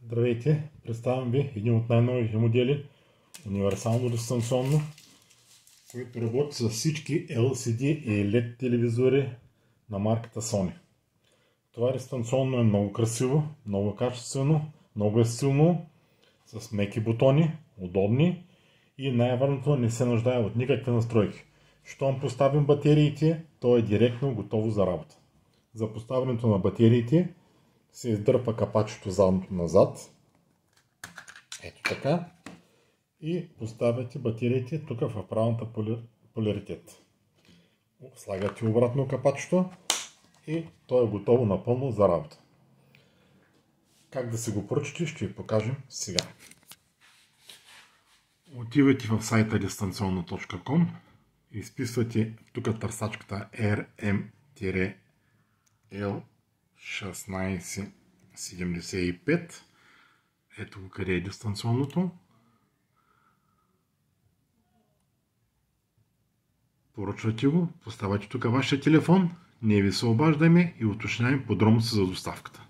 Здравейте! Представям ви един от най-новите модели универсално дистанционно, който работи с всички LCD и LED телевизори на марката Sony. Това дистанционно е много красиво, много качествено, много е силно, с меки бутони, удобни и най-важното, не се нуждае от никакви настройки. Щом поставим батериите, то е директно готово за работа. За поставянето на батериите се издърпа капачето задното назад. Ето така. И поставяте батериите тук в правилната поляритет. Слагате обратно капачето и то е готово напълно за работа. Как да се го поръчате, ще ви покажем сега. Отивате в сайта distancionno.com, изписвате тук търсачката RM-L1675. Ето го къде е дистанционното. Поръчвате го, поставяте тук вашия телефон, ние ви се обаждаме и уточняваме подробности за доставката.